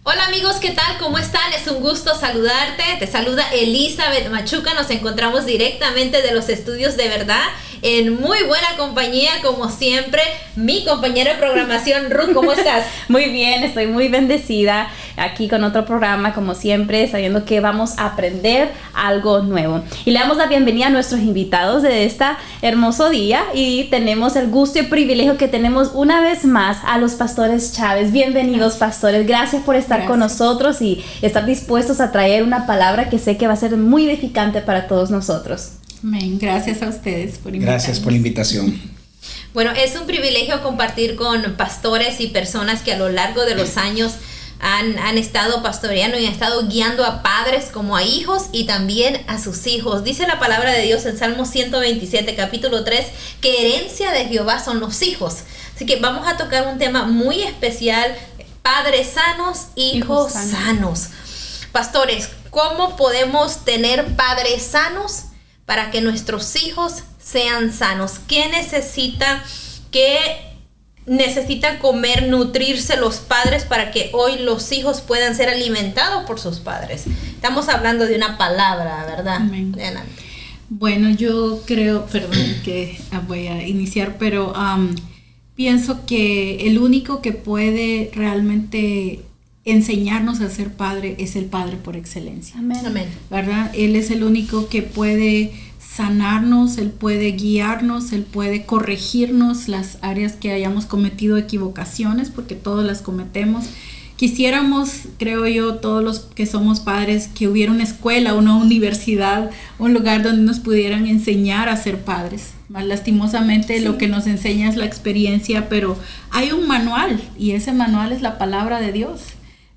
Hola amigos, ¿qué tal? ¿Cómo están? Es un gusto saludarte. Te saluda Elizabeth Machuca. Nos encontramos directamente de los estudios de verdad, en muy buena compañía, como siempre. Mi compañera de programación, Ruth, ¿cómo estás? Muy bien, estoy muy bendecida aquí con otro programa, como siempre, sabiendo que vamos a aprender algo nuevo. Y le damos la bienvenida a nuestros invitados de este hermoso día y tenemos el gusto y privilegio que tenemos una vez más a los pastores Chávez. Bienvenidos, pastores. Gracias por estar con nosotros y estar dispuestos a traer una palabra que sé que va a ser muy edificante para todos nosotros. Amén. Gracias a ustedes por invitarnos. Gracias por la invitación. Bueno, es un privilegio compartir con pastores y personas que a lo largo de los años han estado pastoreando y han estado guiando a padres como a hijos y también a sus hijos. Dice la palabra de Dios en Salmo 127, capítulo 3, que herencia de Jehová son los hijos. Así que vamos a tocar un tema muy especial: padres sanos, hijos sanos. Pastores, ¿cómo podemos tener padres sanos para que nuestros hijos sean sanos? ¿Qué necesitan comer, nutrirse los padres para que hoy los hijos puedan ser alimentados por sus padres? Estamos hablando de una palabra, ¿verdad? Amén. Adelante. Bueno, yo creo, perdón que voy a iniciar, pero pienso que el único que puede realmente enseñarnos a ser padre es el Padre por excelencia. Amén. Amén. ¿Verdad? Él es el único que puede sanarnos, Él puede guiarnos, Él puede corregirnos las áreas que hayamos cometido equivocaciones, porque todos las cometemos. Quisiéramos, creo yo, todos los que somos padres, que hubiera una escuela, una universidad, un lugar donde nos pudieran enseñar a ser padres. Más lastimosamente lo que nos enseña es la experiencia, pero hay un manual y ese manual es la palabra de Dios,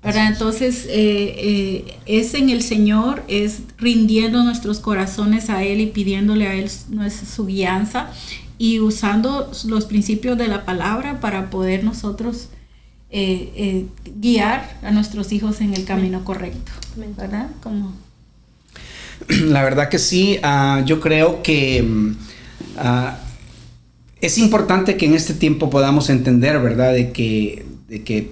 ¿verdad? Entonces es en el Señor, es rindiendo nuestros corazones a Él y pidiéndole a Él su guianza y usando los principios de la palabra para poder nosotros guiar a nuestros hijos en el camino correcto, ¿verdad? Como... La verdad que sí. Yo creo que es importante que en este tiempo podamos entender, ¿verdad? De que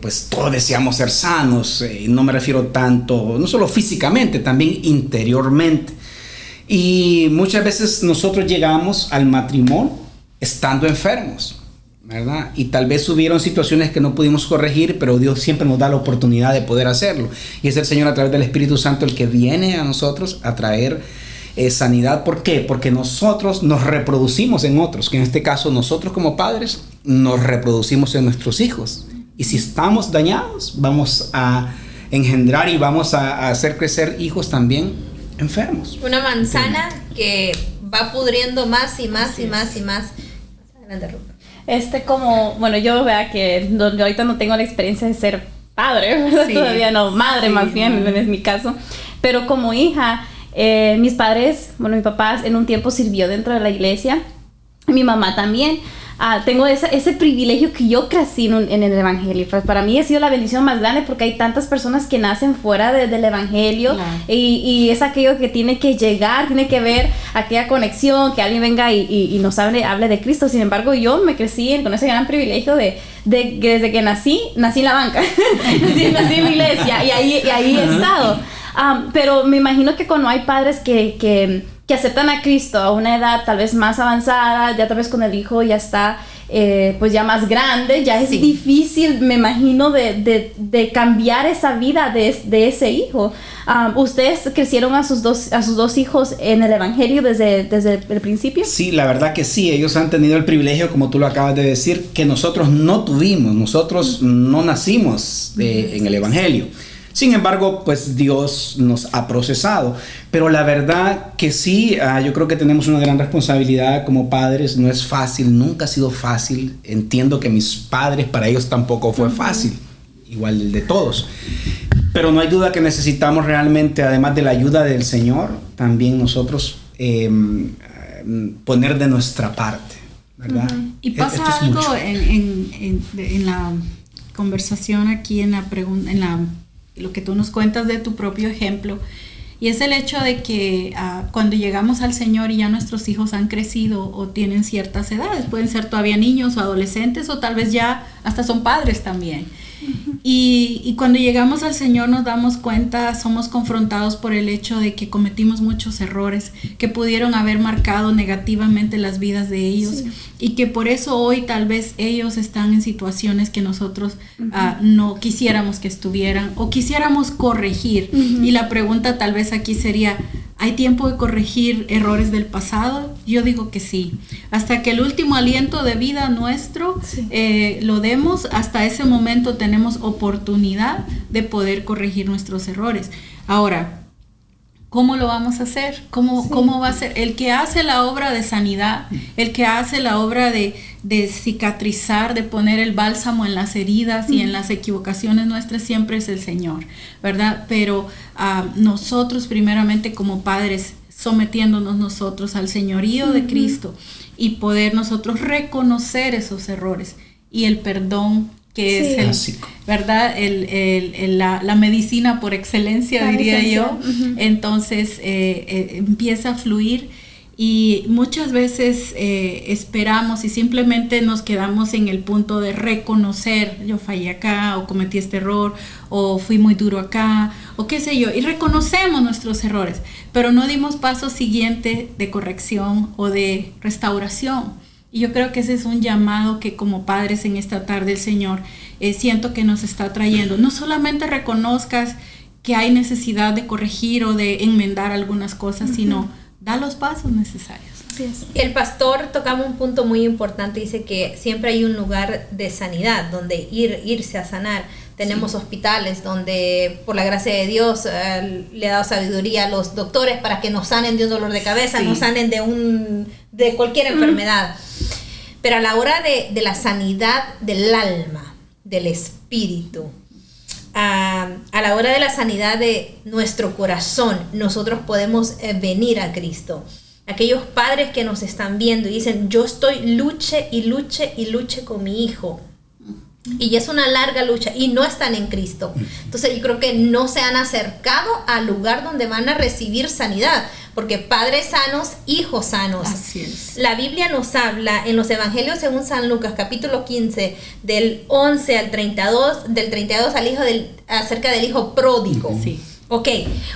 pues todos deseamos ser sanos. No me refiero tanto, no solo físicamente, también interiormente. Y muchas veces nosotros llegamos al matrimonio estando enfermos, ¿verdad? Y tal vez hubieron situaciones que no pudimos corregir, pero Dios siempre nos da la oportunidad de poder hacerlo. Y es el Señor, a través del Espíritu Santo, el que viene a nosotros a traer sanidad. ¿Por qué? Porque nosotros nos reproducimos en otros, que en este caso nosotros como padres nos reproducimos en nuestros hijos. Y si estamos dañados, vamos a engendrar y vamos a hacer crecer hijos también enfermos. Una manzana que va pudriendo más y más y más y más. Adelante, Ruth. Bueno, yo vea que yo ahorita no tengo la experiencia de ser padre, ¿verdad? Sí. Todavía no, madre, sí, más bien, es mi caso. Pero como hija, mis padres, mi papá en un tiempo sirvió dentro de la iglesia, mi mamá también. Tengo ese privilegio que yo crecí en el evangelio. Pues para mí ha sido la bendición más grande porque hay tantas personas que nacen fuera del evangelio, claro. y es aquello que tiene que llegar, tiene que ver aquella conexión, que alguien venga y nos hable de Cristo. Sin embargo, yo me crecí con ese gran privilegio de desde que nací en la banca. nací en la iglesia y ahí he estado. Pero me imagino que cuando hay padres que aceptan a Cristo a una edad tal vez más avanzada, ya tal vez con el hijo ya está pues ya más grande, ya es difícil, me imagino, de cambiar esa vida de ese hijo. ¿Ustedes crecieron a sus dos hijos en el evangelio desde el principio? Sí, la verdad que sí. Ellos han tenido el privilegio, como tú lo acabas de decir, que nosotros no tuvimos. Nosotros no nacimos en el evangelio. Sin embargo, pues Dios nos ha procesado. Pero la verdad que sí, yo creo que tenemos una gran responsabilidad como padres. No es fácil, nunca ha sido fácil. Entiendo que mis padres, para ellos tampoco fue fácil. Igual el de todos. Pero no hay duda que necesitamos realmente, además de la ayuda del Señor, también nosotros poner de nuestra parte, ¿verdad? Y pasa algo en la conversación aquí, en la pregunta, lo que tú nos cuentas de tu propio ejemplo, y es el hecho de que cuando llegamos al Señor y ya nuestros hijos han crecido o tienen ciertas edades, pueden ser todavía niños o adolescentes o tal vez ya hasta son padres también. Y cuando llegamos al Señor nos damos cuenta, somos confrontados por el hecho de que cometimos muchos errores que pudieron haber marcado negativamente las vidas de ellos, y que por eso hoy tal vez ellos están en situaciones que nosotros no quisiéramos que estuvieran o quisiéramos corregir. Y la pregunta tal vez aquí sería, ¿hay tiempo de corregir errores del pasado? Yo digo que sí. Hasta que el último aliento de vida nuestro lo demos, hasta ese momento tenemos oportunidad de poder corregir nuestros errores. Ahora, ¿cómo lo vamos a hacer? ¿Cómo va a ser? El que hace la obra de sanidad, el que hace la obra de cicatrizar, de poner el bálsamo en las heridas y en las equivocaciones nuestras, siempre es el Señor, ¿verdad? Pero nosotros primeramente como padres, sometiéndonos nosotros al señorío de Cristo y poder nosotros reconocer esos errores y el perdón, que es el, ¿verdad? La medicina por excelencia, diría yo. Entonces empieza a fluir, y muchas veces esperamos y simplemente nos quedamos en el punto de reconocer, yo fallé acá, o cometí este error, o fui muy duro acá, o qué sé yo, y reconocemos nuestros errores, pero no dimos paso siguiente de corrección o de restauración. Y yo creo que ese es un llamado que como padres en esta tarde el Señor siento que nos está trayendo. No solamente reconozcas que hay necesidad de corregir o de enmendar algunas cosas, sino da los pasos necesarios. El pastor tocaba un punto muy importante, dice que siempre hay un lugar de sanidad donde irse a sanar. Tenemos hospitales donde por la gracia de Dios le ha dado sabiduría a los doctores para que nos sanen de un dolor de cabeza, nos sanen de cualquier enfermedad. Pero a la hora de la sanidad del alma, del espíritu, a la hora de la sanidad de nuestro corazón, nosotros podemos venir a Cristo. Aquellos padres que nos están viendo y dicen, yo estoy luche con mi hijo, y es una larga lucha y no están en Cristo, entonces yo creo que no se han acercado al lugar donde van a recibir sanidad, porque padres sanos, hijos sanos. Así es. La Biblia nos habla en los Evangelios según San Lucas, capítulo 15, del 11 al 32, del 32 al acerca del hijo pródigo. Sí. Ok,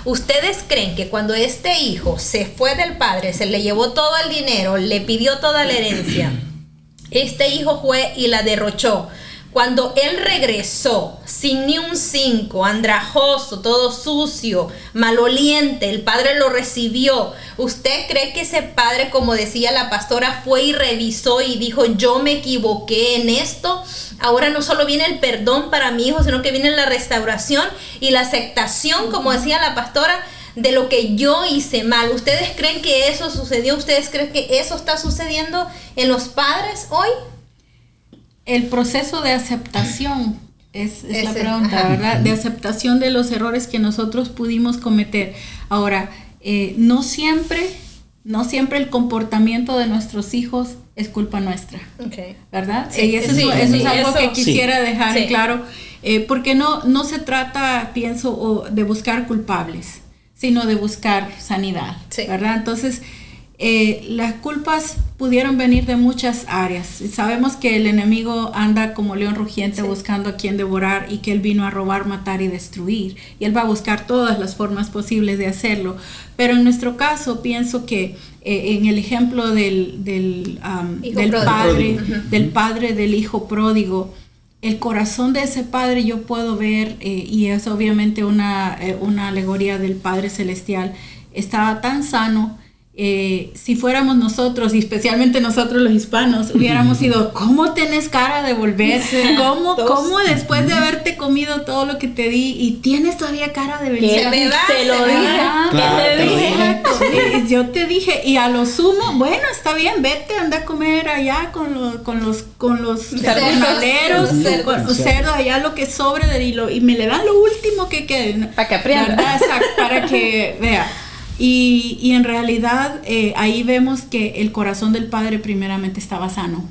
¿ustedes creen que cuando este hijo se fue del padre, se le llevó todo el dinero, le pidió toda la herencia, este hijo fue y la derrochó? Cuando él regresó sin ni un 5, andrajoso, todo sucio, maloliente, el padre lo recibió. ¿Usted cree que ese padre, como decía la pastora, fue y revisó y dijo, yo me equivoqué en esto? Ahora no solo viene el perdón para mi hijo, sino que viene la restauración y la aceptación, como decía la pastora, de lo que yo hice mal. ¿Ustedes creen que eso sucedió? ¿Ustedes creen que eso está sucediendo en los padres hoy? El proceso de aceptación es la pregunta, ¿verdad? De aceptación de los errores que nosotros pudimos cometer. Ahora, no siempre el comportamiento de nuestros hijos es culpa nuestra, ¿verdad? Y eso es algo que quisiera dejar claro, porque no se trata, pienso, de buscar culpables, sino de buscar sanidad, ¿verdad? Entonces, las culpas pudieron venir de muchas áreas. Sabemos que el enemigo anda como león rugiente buscando a quien devorar, y que él vino a robar, matar y destruir, y él va a buscar todas las formas posibles de hacerlo. Pero en nuestro caso pienso que en el ejemplo del padre del hijo pródigo, el corazón de ese padre yo puedo ver, y es obviamente una alegoría del Padre Celestial, estaba tan sano. Si fuéramos nosotros, y especialmente nosotros los hispanos, hubiéramos sido, ¿cómo tenés cara de volver? ¿Cómo después de haberte comido todo lo que te di y tienes todavía cara de venir? Te lo dije. Yo te dije, y a lo sumo, bueno, está bien, vete, anda a comer allá con los jornaleros, con cerdo, allá lo que sobre y me le dan lo último que quede. Para que aprenda. Para que vea. Y en realidad ahí vemos que el corazón del padre primeramente estaba sano,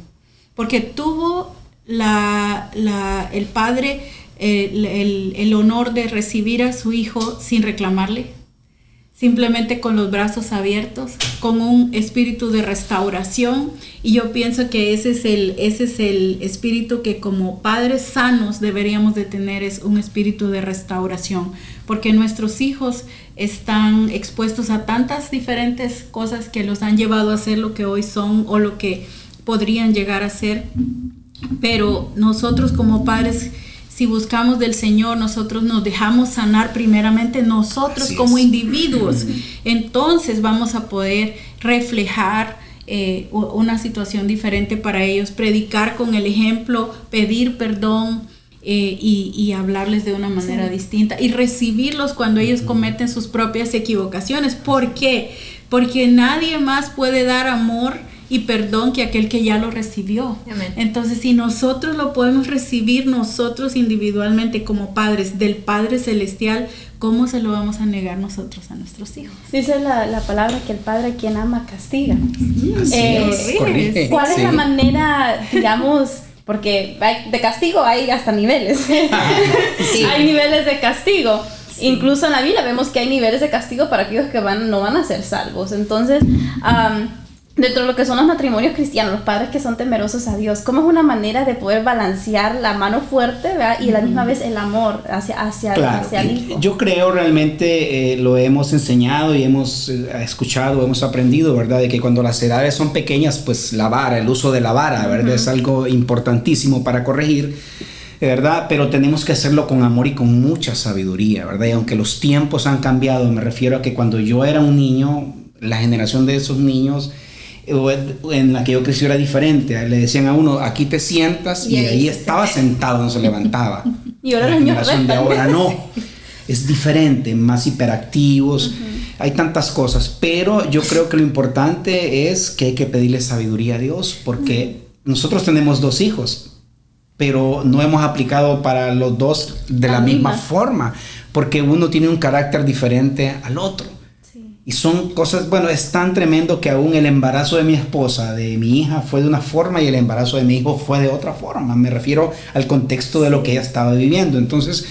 porque tuvo el padre el honor de recibir a su hijo sin reclamarle, simplemente con los brazos abiertos, con un espíritu de restauración, y yo pienso que ese es el espíritu que como padres sanos deberíamos de tener, es un espíritu de restauración, porque nuestros hijos están expuestos a tantas diferentes cosas que los han llevado a ser lo que hoy son o lo que podrían llegar a ser, pero nosotros como padres, si buscamos del Señor, nosotros nos dejamos sanar primeramente nosotros como individuos, entonces vamos a poder reflejar una situación diferente para ellos, predicar con el ejemplo, pedir perdón y hablarles de una manera distinta y recibirlos cuando ellos cometen sus propias equivocaciones. ¿Por qué? Porque nadie más puede dar amor y perdón que aquel que ya lo recibió. Amén. Entonces, si nosotros lo podemos recibir nosotros individualmente como padres del Padre Celestial, ¿cómo se lo vamos a negar nosotros a nuestros hijos? Dice la palabra que el padre quien ama castiga. Así es, corrige. ¿Cuál es la manera, digamos, porque de castigo hay hasta niveles? Sí. Hay niveles de castigo. Sí. Incluso en la Biblia vemos que hay niveles de castigo para aquellos que no van a ser salvos. Entonces, dentro de lo que son los matrimonios cristianos, los padres que son temerosos a Dios, ¿cómo es una manera de poder balancear la mano fuerte, ¿verdad? Y a la misma vez el amor hacia el hijo? Yo creo realmente, lo hemos enseñado y hemos escuchado, hemos aprendido, ¿verdad? De que cuando las edades son pequeñas, pues la vara, el uso de la vara, ¿verdad? Es algo importantísimo para corregir, ¿verdad? Pero tenemos que hacerlo con amor y con mucha sabiduría, ¿verdad? Y aunque los tiempos han cambiado, me refiero a que cuando yo era un niño, la generación de esos niños en la que yo crecí era diferente. Le decían a uno, aquí te sientas, y ahí estaba sentado, no se levantaba. Y ahora la generación de ahora no, es diferente, más hiperactivos, hay tantas cosas, pero yo creo que lo importante es que hay que pedirle sabiduría a Dios, porque nosotros tenemos 2 hijos, pero no hemos aplicado para los 2 de la misma forma, porque uno tiene un carácter diferente al otro. Y son cosas, bueno, es tan tremendo que aún el embarazo de mi esposa, de mi hija, fue de una forma y el embarazo de mi hijo fue de otra forma. Me refiero al contexto de lo que ella estaba viviendo. Entonces,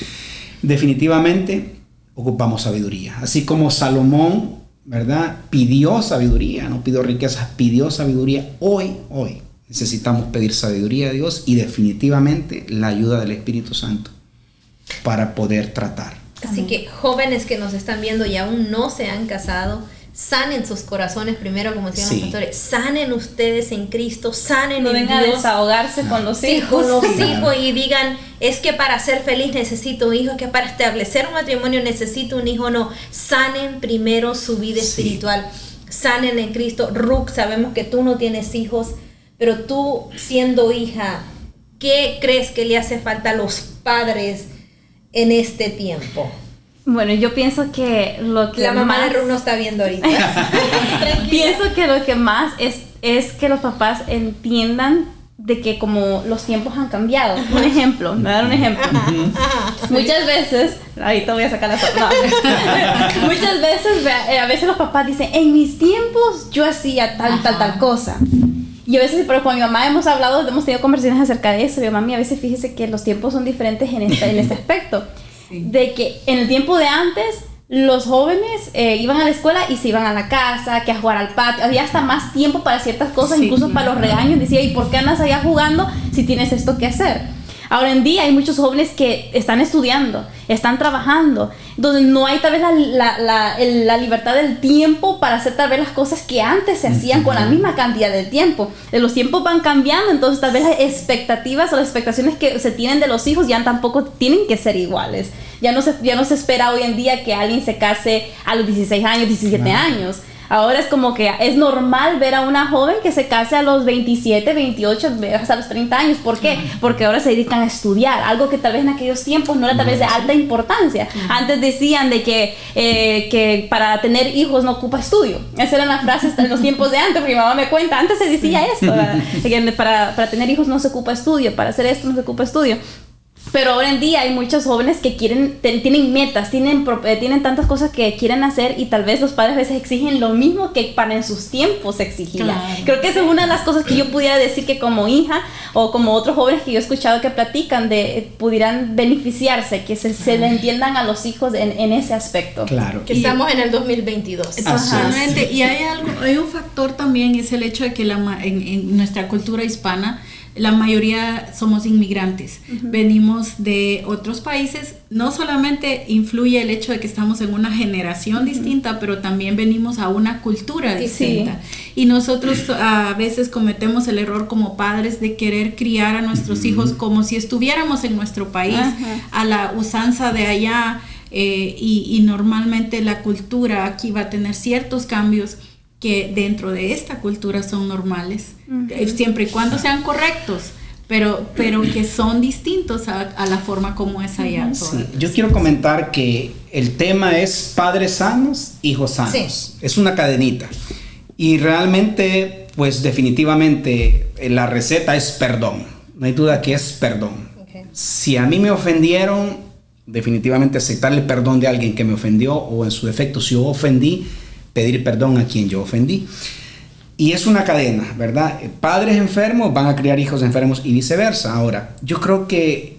definitivamente, ocupamos sabiduría. Así como Salomón, ¿verdad? Pidió sabiduría, no pidió riquezas, pidió sabiduría. Hoy necesitamos pedir sabiduría a Dios y definitivamente la ayuda del Espíritu Santo para poder tratar. Así que jóvenes que nos están viendo y aún no se han casado, sanen sus corazones primero, como decían los pastores, sanen ustedes en Cristo, sanen no en vengan Dios. A desahogarse con los hijos. Con los hijos y digan, es que para ser feliz necesito un hijo, es que para establecer un matrimonio necesito un hijo. No, sanen primero su vida espiritual, sanen en Cristo. Ruth, sabemos que tú no tienes hijos, pero tú siendo hija, ¿qué crees que le hace falta a los padres en este tiempo? Bueno, yo pienso que lo que la mamá de Ruth no está viendo ahorita. Pienso que lo que más es que los papás entiendan de que como los tiempos han cambiado. Un ejemplo, me voy a dar un ejemplo. Muchas veces, ahorita voy a sacar la sopa. Muchas veces, a veces los papás dicen, en mis tiempos yo hacía tal cosa. Y a veces, pero con mi mamá hemos tenido conversaciones acerca de eso. Mi mamá, a veces fíjese que los tiempos son diferentes en este aspecto. Sí. De que en el tiempo de antes, los jóvenes iban a la escuela y se iban a la casa, que a jugar al patio. Había hasta más tiempo para ciertas cosas, incluso para los regaños. Decía, ¿y por qué andas allá jugando si tienes esto que hacer? Ahora en día hay muchos jóvenes que están estudiando, están trabajando, entonces no hay tal vez la libertad del tiempo para hacer tal vez las cosas que antes se hacían con la misma cantidad de tiempo. Los tiempos van cambiando, entonces tal vez las expectativas o las expectaciones que se tienen de los hijos ya tampoco tienen que ser iguales. Ya no se espera hoy en día que alguien se case a los 16 años, 17 años. Ahora es como que es normal ver a una joven que se case a los 27, 28, hasta los 30 años. ¿Por qué? Porque ahora se dedican a estudiar, algo que tal vez en aquellos tiempos no era tal vez de alta importancia. Antes decían de que para tener hijos no ocupa estudio. Esas eran las frases en los tiempos de antes, porque mi mamá me cuenta, antes se decía esto, que para tener hijos no se ocupa estudio, para hacer esto no se ocupa estudio. Pero ahora en día hay muchos jóvenes que tienen metas, tienen tantas cosas que quieren hacer, y tal vez los padres a veces exigen lo mismo que para en sus tiempos se exigía. Claro. Creo que esa es una de las cosas que yo pudiera decir que como hija o como otros jóvenes que yo he escuchado que platican pudieran beneficiarse, que se le entiendan a los hijos en ese aspecto. Claro. Que estamos en el 2022. Totalmente. Y hay un factor también, es el hecho de que en nuestra cultura hispana la mayoría somos inmigrantes, venimos de otros países. No solamente influye el hecho de que estamos en una generación distinta, pero también venimos a una cultura distinta. Sí. Y nosotros a veces cometemos el error como padres de querer criar a nuestros hijos como si estuviéramos en nuestro país, a la usanza de allá, y normalmente la cultura aquí va a tener ciertos cambios que dentro de esta cultura son normales, siempre y cuando sean correctos, pero que son distintos a la forma como es allá. Sí. Yo quiero comentar que el tema es padres sanos, hijos sanos. Sí. Es una cadenita. Y realmente, pues definitivamente, la receta es perdón. No hay duda que es perdón. Okay. Si a mí me ofendieron, definitivamente aceptar el perdón de alguien que me ofendió, o en su defecto, si yo ofendí, pedir perdón a quien yo ofendí. Y es una cadena, ¿verdad? Padres enfermos van a criar hijos enfermos y viceversa. Ahora, yo creo que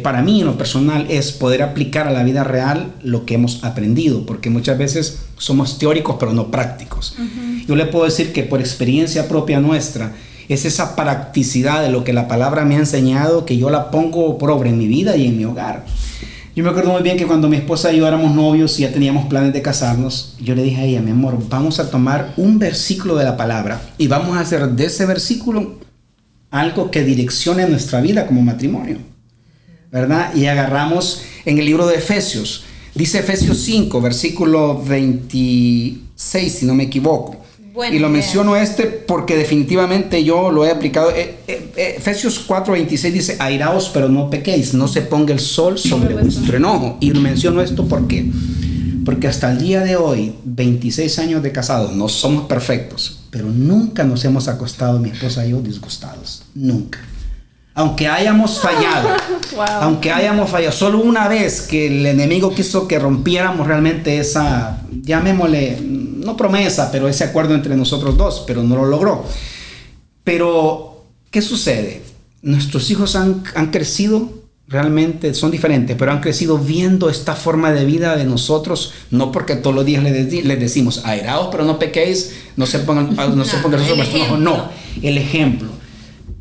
para mí en lo personal es poder aplicar a la vida real lo que hemos aprendido, porque muchas veces somos teóricos pero no prácticos. Yo le puedo decir que por experiencia propia nuestra, es esa practicidad de lo que la palabra me ha enseñado que yo la pongo por obra en mi vida y en mi hogar. Yo me acuerdo muy bien que cuando mi esposa y yo éramos novios y ya teníamos planes de casarnos, yo le dije a ella, mi amor, vamos a tomar un versículo de la palabra y vamos a hacer de ese versículo algo que direccione nuestra vida como matrimonio, ¿verdad? Y agarramos en el libro de Efesios, dice Efesios 5, versículo 26, si no me equivoco. Bueno, y lo menciono porque definitivamente yo lo he aplicado. Efesios 4:26 dice, airaos pero no pequéis, no se ponga el sol sobre vuestro enojo. Y menciono esto ¿por qué? Porque hasta el día de hoy, 26 años de casados, no somos perfectos, pero nunca nos hemos acostado mi esposa y yo disgustados, nunca. Aunque hayamos fallado, solo una vez que el enemigo quiso que rompiéramos realmente esa, llamémosle, no promesa, pero ese acuerdo entre nosotros dos, pero no lo logró. Pero, ¿qué sucede? Nuestros hijos han crecido, realmente son diferentes, pero han crecido viendo esta forma de vida de nosotros, no porque todos los días les decimos, airaos, pero no pequéis, no se pongan el sol sobre vuestro ojo. No, el ejemplo.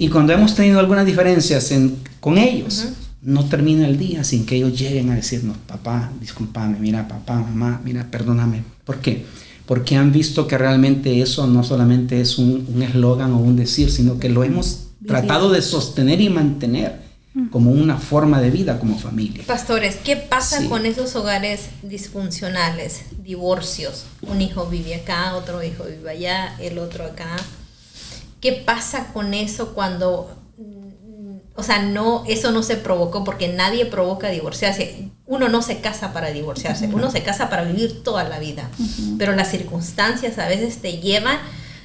Y cuando hemos tenido algunas diferencias con ellos, no termina el día sin que ellos lleguen a decirnos, papá, discúlpame, mira, papá, mamá, mira, perdóname. ¿Por qué? Porque han visto que realmente eso no solamente es un eslogan o un decir, sino que lo hemos tratado de sostener y mantener como una forma de vida como familia. Pastores, ¿qué pasa con esos hogares disfuncionales, divorcios? Un hijo vive acá, otro hijo vive allá, el otro acá. ¿Qué pasa con eso cuando, o sea, eso no se provocó, porque nadie provoca divorciarse? Uno no se casa para divorciarse, uno se casa para vivir toda la vida, pero las circunstancias a veces te llevan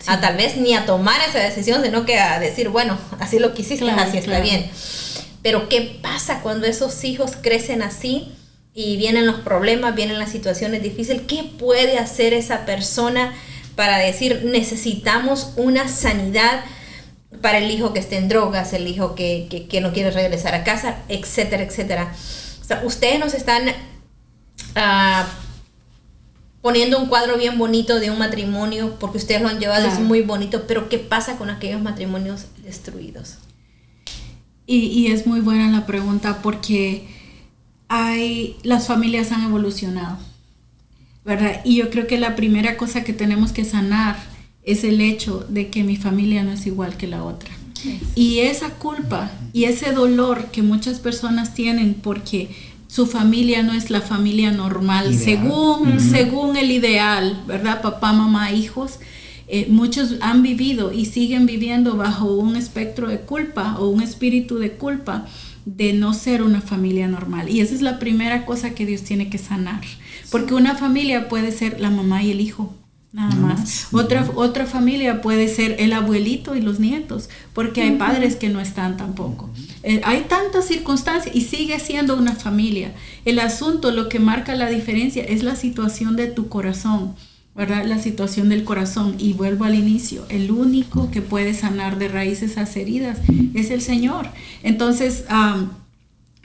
a tal vez ni a tomar esa decisión, sino que a decir, bueno, así lo quisiste, así está bien. Pero ¿qué pasa cuando esos hijos crecen así y vienen los problemas, vienen las situaciones difíciles? ¿Qué puede hacer esa persona para decir, necesitamos una sanidad para el hijo que esté en drogas, el hijo que no quiere regresar a casa, etcétera, etcétera? O sea, ustedes nos están poniendo un cuadro bien bonito de un matrimonio, porque ustedes lo han llevado, es muy bonito, pero ¿qué pasa con aquellos matrimonios destruidos? Y es muy buena la pregunta, porque las familias han evolucionado, ¿verdad? Y yo creo que la primera cosa que tenemos que sanar es el hecho de que mi familia no es igual que la otra. Y esa culpa y ese dolor que muchas personas tienen porque su familia no es la familia normal, según el ideal, ¿verdad? Papá, mamá, hijos. Muchos han vivido y siguen viviendo bajo un espectro de culpa o un espíritu de culpa de no ser una familia normal. Y esa es la primera cosa que Dios tiene que sanar. Porque una familia puede ser la mamá y el hijo, Nada más. Otra familia puede ser el abuelito y los nietos, porque hay padres que no están tampoco. Hay tantas circunstancias y sigue siendo una familia. El asunto, lo que marca la diferencia es la situación de tu corazón, ¿verdad? La situación del corazón. Y vuelvo al inicio, el único que puede sanar de raíz esas heridas es el Señor. Entonces,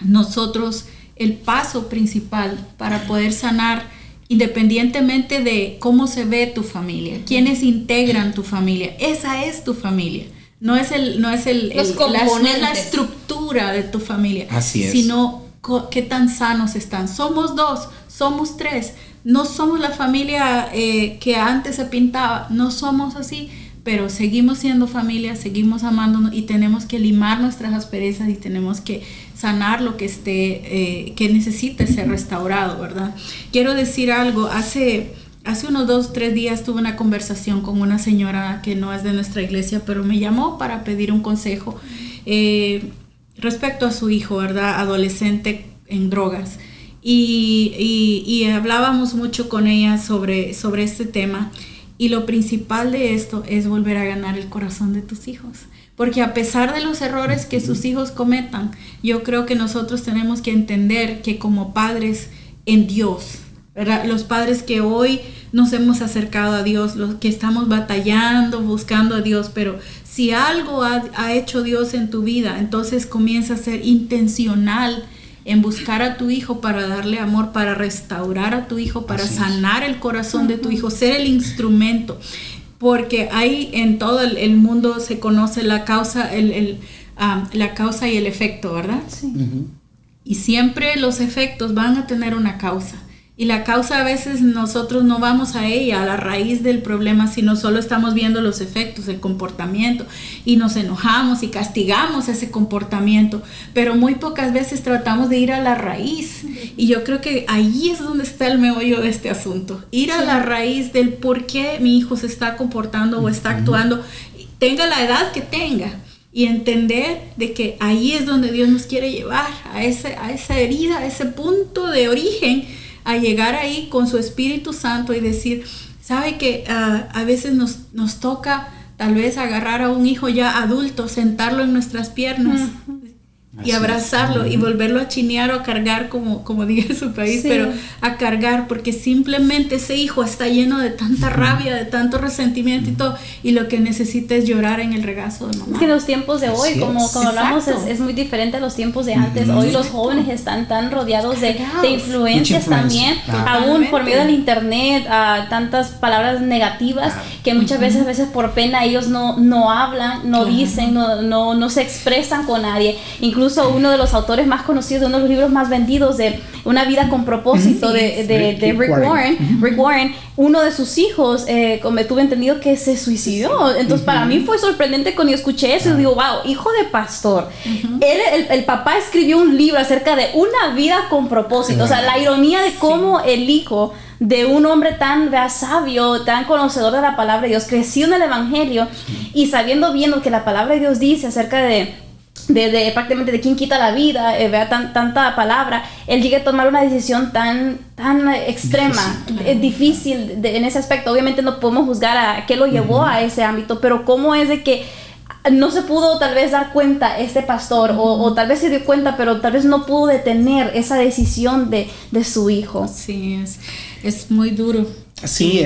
nosotros, el paso principal para poder sanar, independientemente de cómo se ve tu familia, quiénes integran tu familia, esa es tu familia. No es la estructura de tu familia. Así es. Sino qué tan sanos están. Somos 2, somos 3. No somos la familia que antes se pintaba. No somos así, pero seguimos siendo familia, seguimos amándonos y tenemos que limar nuestras asperezas y tenemos que sanar lo que esté, que necesite ser restaurado, ¿verdad? Quiero decir algo. Hace unos 2-3 días tuve una conversación con una señora que no es de nuestra iglesia, pero me llamó para pedir un consejo respecto a su hijo, ¿verdad? Adolescente en drogas. Y hablábamos mucho con ella sobre este tema. Y lo principal de esto es volver a ganar el corazón de tus hijos. Porque a pesar de los errores que sus hijos cometan, yo creo que nosotros tenemos que entender que como padres en Dios, ¿verdad? Los padres que hoy nos hemos acercado a Dios, los que estamos batallando, buscando a Dios, pero si algo ha hecho Dios en tu vida, entonces comienza a ser intencional en buscar a tu hijo para darle amor, para restaurar a tu hijo, para sanar el corazón de tu hijo, ser el instrumento. Porque ahí en todo el mundo se conoce la causa, la causa y el efecto, ¿verdad? Sí. Y siempre los efectos van a tener una causa. Y la causa a veces nosotros no vamos a ella, a la raíz del problema, sino solo estamos viendo los efectos, el comportamiento, y nos enojamos y castigamos ese comportamiento, pero muy pocas veces tratamos de ir a la raíz. Y yo creo que ahí es donde está el meollo de este asunto, ir a la raíz del por qué mi hijo se está comportando o está actuando, tenga la edad que tenga. Y entender de que ahí es donde Dios nos quiere llevar, a esa herida, a ese punto de origen, a llegar ahí con su Espíritu Santo y decir, ¿sabe que a veces nos toca tal vez agarrar a un hijo ya adulto, sentarlo en nuestras piernas y abrazarlo y volverlo a chinear o a cargar, como diga su país, pero a cargar, porque simplemente ese hijo está lleno de tanta rabia, de tanto resentimiento y todo, y lo que necesita es llorar en el regazo de mamá. Es que los tiempos de hoy, como hablamos, es muy diferente a los tiempos de antes. Hoy los jóvenes están tan rodeados de influencias también, aún por medio del internet, tantas palabras negativas que muchas veces por pena ellos no hablan, no dicen, no se expresan con nadie. Incluso uno de los autores más conocidos, uno de los libros más vendidos de Una vida con propósito de Rick Warren, uno de sus hijos, como tuve entendido, que se suicidó. Entonces para mí fue sorprendente cuando yo escuché eso y digo, wow, hijo de pastor. El papá escribió un libro acerca de una vida con propósito. O sea, la ironía de cómo el hijo de un hombre tan sabio, tan conocedor de la palabra de Dios, creció en el evangelio y sabiendo bien lo que la palabra de Dios dice acerca de prácticamente de quién quita la vida, vea tanta palabra, él llega a tomar una decisión tan extrema, difícil en ese aspecto. Obviamente no podemos juzgar a qué lo llevó a ese ámbito, pero cómo es de que no se pudo tal vez dar cuenta este pastor, o tal vez se dio cuenta, pero tal vez no pudo detener esa decisión de su hijo. Sí, es muy duro. Sí,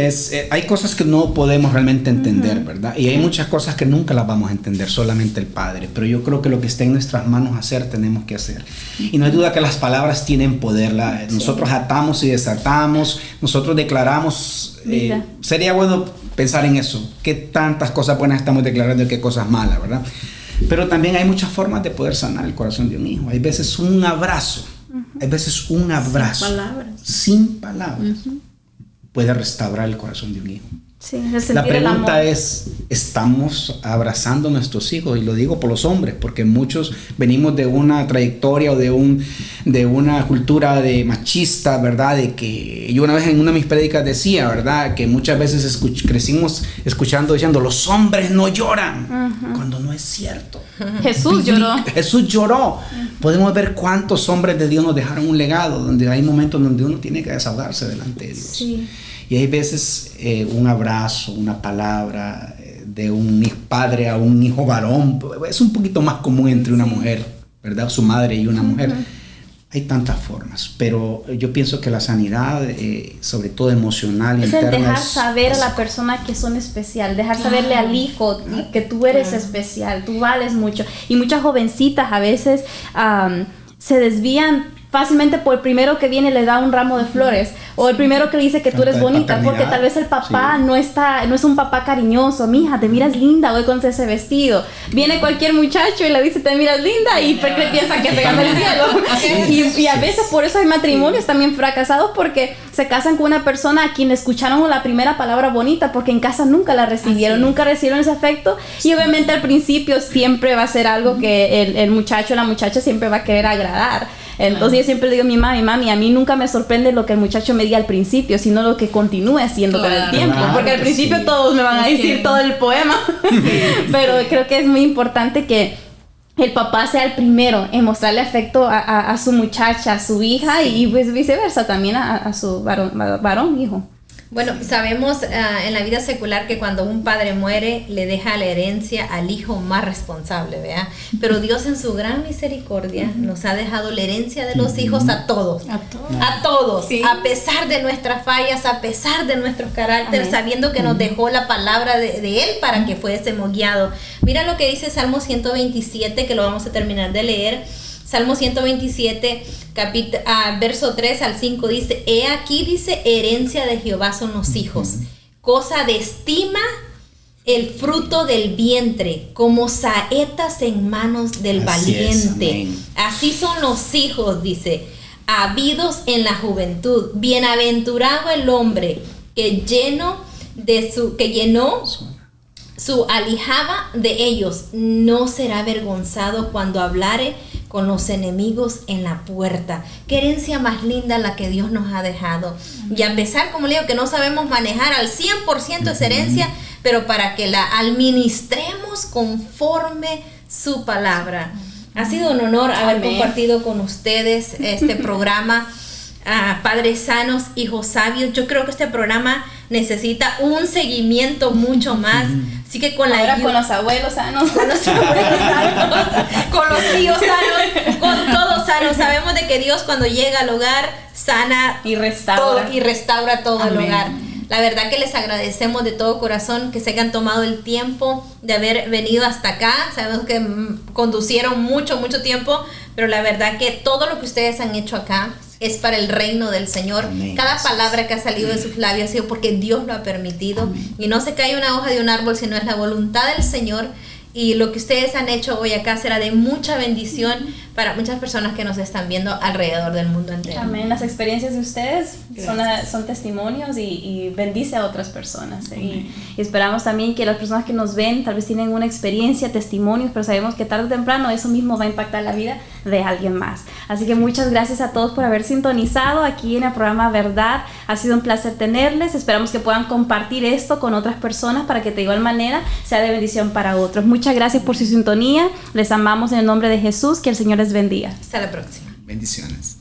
hay cosas que no podemos realmente entender, ¿verdad? Y hay muchas cosas que nunca las vamos a entender, solamente el Padre. Pero yo creo que lo que esté en nuestras manos hacer, tenemos que hacer. Y no hay duda que las palabras tienen poder. Nosotros atamos y desatamos, nosotros declaramos. Sería bueno pensar en eso. Qué tantas cosas buenas estamos declarando y qué cosas malas, ¿verdad? Pero también hay muchas formas de poder sanar el corazón de un hijo. Hay veces un abrazo. Hay veces un abrazo. Sin palabras. Puede restaurar el corazón de un hijo. Sí, la pregunta es, ¿estamos abrazando a nuestros hijos? Y lo digo por los hombres, porque muchos venimos de una trayectoria o de una cultura de machista, ¿verdad? De que yo una vez en una de mis prédicas decía, ¿verdad? Que muchas veces crecimos diciendo, los hombres no lloran, cuando no es cierto. Jesús lloró. Jesús lloró. Podemos ver cuántos hombres de Dios nos dejaron un legado, donde hay momentos donde uno tiene que desahogarse delante de Dios. Sí. Y hay veces un abrazo, una palabra de un padre a un hijo varón, es un poquito más común entre una mujer, ¿verdad? Su madre y una mujer. Hay tantas formas, pero yo pienso que la sanidad, sobre todo emocional, es interna, el dejar saber a la persona que son especial, dejar saberle al hijo que tú eres especial, tú vales mucho. Y muchas jovencitas a veces se desvían fácilmente por el primero que viene le da un ramo de flores, o el primero que le dice que tú eres bonita, porque tal vez el papá no es un papá cariñoso. Mija, te miras linda hoy con ese vestido. Viene cualquier muchacho y le dice te miras linda y piensa que se gana el cielo. Y a veces por eso hay matrimonios también fracasados, porque se casan con una persona a quien escucharon la primera palabra bonita, porque en casa nunca la recibieron, nunca recibieron ese afecto, y obviamente al principio siempre va a ser algo que el muchacho o la muchacha siempre va a querer agradar. Entonces yo siempre le digo a mi mami, a mí nunca me sorprende lo que el muchacho me diga al principio, sino lo que continúe siendo con el tiempo, porque al principio todos me van a decir todo el poema, pero creo que es muy importante que el papá sea el primero en mostrarle afecto a su muchacha, a su hija, y pues viceversa también a su varón hijo. Bueno, sabemos en la vida secular que cuando un padre muere, le deja la herencia al hijo más responsable, ¿verdad? Pero Dios en su gran misericordia nos ha dejado la herencia de los hijos a todos. A todos. Sí. A pesar de nuestras fallas, a pesar de nuestros caracteres, sabiendo que nos dejó la palabra de Él para que fuésemos guiados. Mira lo que dice Salmo 127, que lo vamos a terminar de leer. Salmo 127, verso 3 al 5 dice: he aquí, dice, herencia de Jehová son los hijos, cosa de estima el fruto del vientre, como saetas en manos del valiente. Así son los hijos, dice, habidos en la juventud. Bienaventurado el hombre que llenó su alijaba de ellos, no será avergonzado cuando hablare con los enemigos en la puerta. Qué herencia más linda la que Dios nos ha dejado. Y a pesar, como le digo, que no sabemos manejar al 100% esa herencia, pero para que la administremos conforme su palabra. Ha sido un honor haber compartido con ustedes este programa. Padres sanos, hijos sabios. Yo creo que este programa necesita un seguimiento mucho más. Así que con con los abuelos sanos, con los abuelos sanos, con los tíos sanos, con todos sanos. Sabemos de que Dios, cuando llega al hogar, sana y restaura todo el hogar. La verdad que les agradecemos de todo corazón que se hayan tomado el tiempo de haber venido hasta acá. Sabemos que conducieron mucho tiempo, pero la verdad que todo lo que ustedes han hecho acá es para el reino del Señor. Amén. Cada palabra que ha salido de sus labios ha sido porque Dios lo ha permitido. Amén. Y no se cae una hoja de un árbol, sino es la voluntad del Señor. Y lo que ustedes han hecho hoy acá será de mucha bendición para muchas personas que nos están viendo alrededor del mundo entero. Amén. Las experiencias de ustedes son testimonios y bendice a otras personas. Y esperamos también que las personas que nos ven tal vez tienen una experiencia, testimonios, pero sabemos que tarde o temprano eso mismo va a impactar la vida de alguien más. Así que muchas gracias a todos por haber sintonizado aquí en el programa Verdad. Ha sido un placer tenerles. Esperamos que puedan compartir esto con otras personas para que de igual manera sea de bendición para otros. Muchas gracias por su sintonía. Les amamos en el nombre de Jesús. Que el Señor les bendiga. Hasta la próxima. Bendiciones.